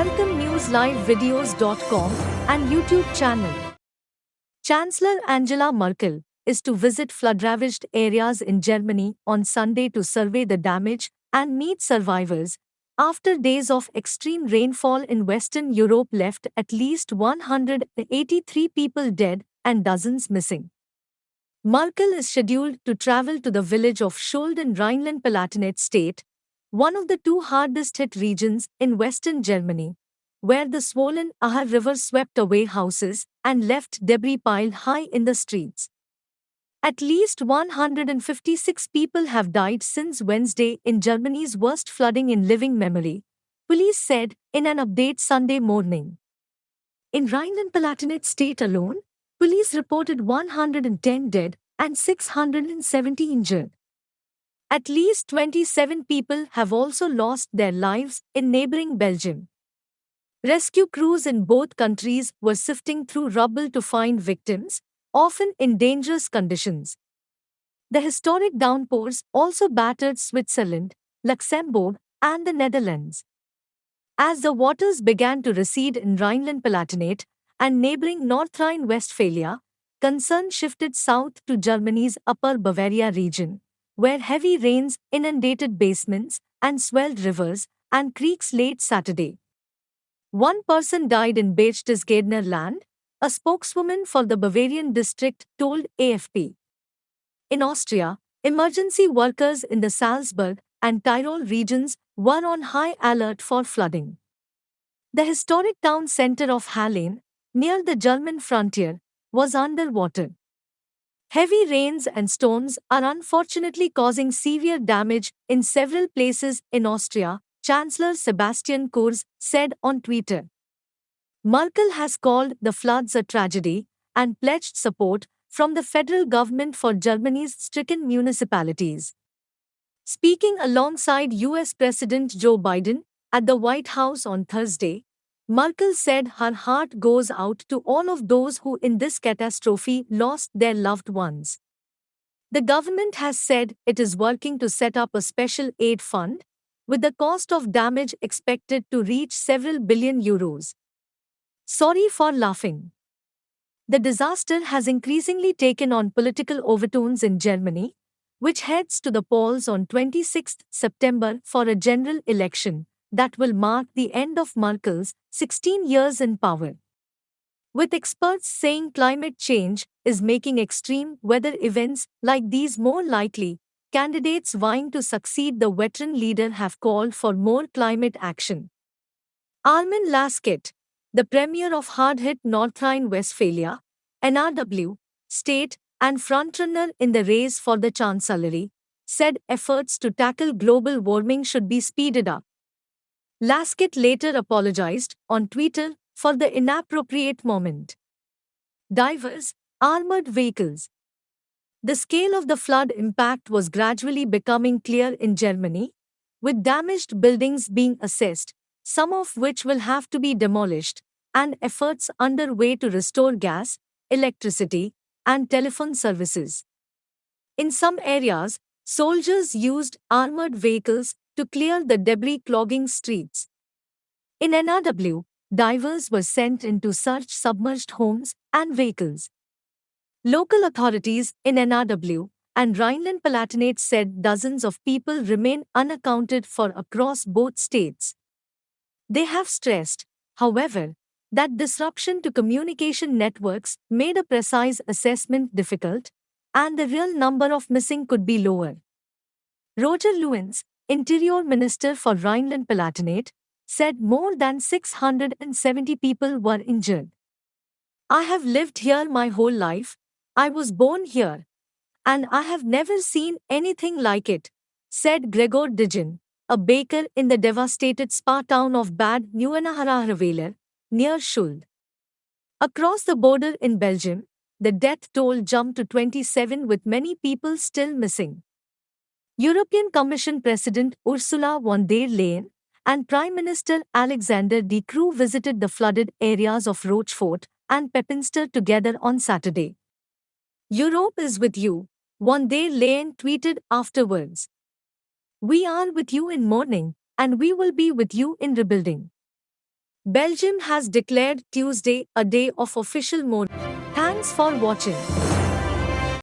Welcome newslivevideos.com and YouTube channel. Chancellor Angela Merkel is to visit flood-ravaged areas in Germany on Sunday to survey the damage and meet survivors after days of extreme rainfall in Western Europe left at least 183 people dead and dozens missing. Merkel is scheduled to travel to the village of Schuld in Rhineland-Palatinate state, one of the two hardest-hit regions in western Germany, where the swollen Ahr River swept away houses and left debris piled high in the streets. At least 156 people have died since Wednesday in Germany's worst flooding in living memory, police said in an update Sunday morning. In Rhineland-Palatinate state alone, police reported 110 dead and 670 injured. At least 27 people have also lost their lives in neighboring Belgium. Rescue crews in both countries were sifting through rubble to find victims, often in dangerous conditions. The historic downpours also battered Switzerland, Luxembourg, and the Netherlands. As the waters began to recede in Rhineland-Palatinate and neighboring North Rhine-Westphalia, concern shifted south to Germany's Upper Bavaria region, where heavy rains inundated basements and swelled rivers and creeks late Saturday. One person died in Berchtesgadener Land, a spokeswoman for the Bavarian district told AFP. In Austria, emergency workers in the Salzburg and Tyrol regions were on high alert for flooding. The historic town center of Hallein, near the German frontier, was underwater. Heavy rains and storms are unfortunately causing severe damage in several places in Austria, Chancellor Sebastian Kurz said on Twitter. Merkel has called the floods a tragedy and pledged support from the federal government for Germany's stricken municipalities. Speaking alongside US President Joe Biden at the White House on Thursday, Merkel said her heart goes out to all of those who in this catastrophe lost their loved ones. The government has said it is working to set up a special aid fund, with the cost of damage expected to reach several billion euros. Sorry for laughing. The disaster has increasingly taken on political overtones in Germany, which heads to the polls on 26 September for a general election that will mark the end of Merkel's 16 years in power. With experts saying climate change is making extreme weather events like these more likely, candidates vying to succeed the veteran leader have called for more climate action. Armin Laschet, the premier of hard-hit North Rhine-Westphalia, NRW, state, and frontrunner in the race for the chancellery, said efforts to tackle global warming should be speeded up. Laschet later apologized on Twitter for the inappropriate moment. Divers, armored vehicles. The scale of the flood impact was gradually becoming clear in Germany, with damaged buildings being assessed, some of which will have to be demolished, and efforts underway to restore gas, electricity, and telephone services. In some areas, soldiers used armored vehicles to clear the debris clogging streets. In NRW, divers were sent in to search submerged homes and vehicles. Local authorities in NRW and Rhineland-Palatinate said dozens of people remain unaccounted for across both states. They have stressed, however, that disruption to communication networks made a precise assessment difficult, and the real number of missing could be lower. Roger Lewins, Interior Minister for Rhineland-Palatinate, said more than 670 people were injured. I have lived here my whole life, I was born here, and I have never seen anything like it, said Gregor Dijen, a baker in the devastated spa town of Bad Nieuwenaar near Schuld. Across the border in Belgium, the death toll jumped to 27 with many people still missing. European Commission President Ursula von der Leyen and Prime Minister Alexander De Croo visited the flooded areas of Rochefort and Pepinster together on Saturday. Europe is with you, von der Leyen tweeted afterwards. We are with you in mourning, and we will be with you in rebuilding. Belgium has declared Tuesday a day of official mourning. Thanks for watching.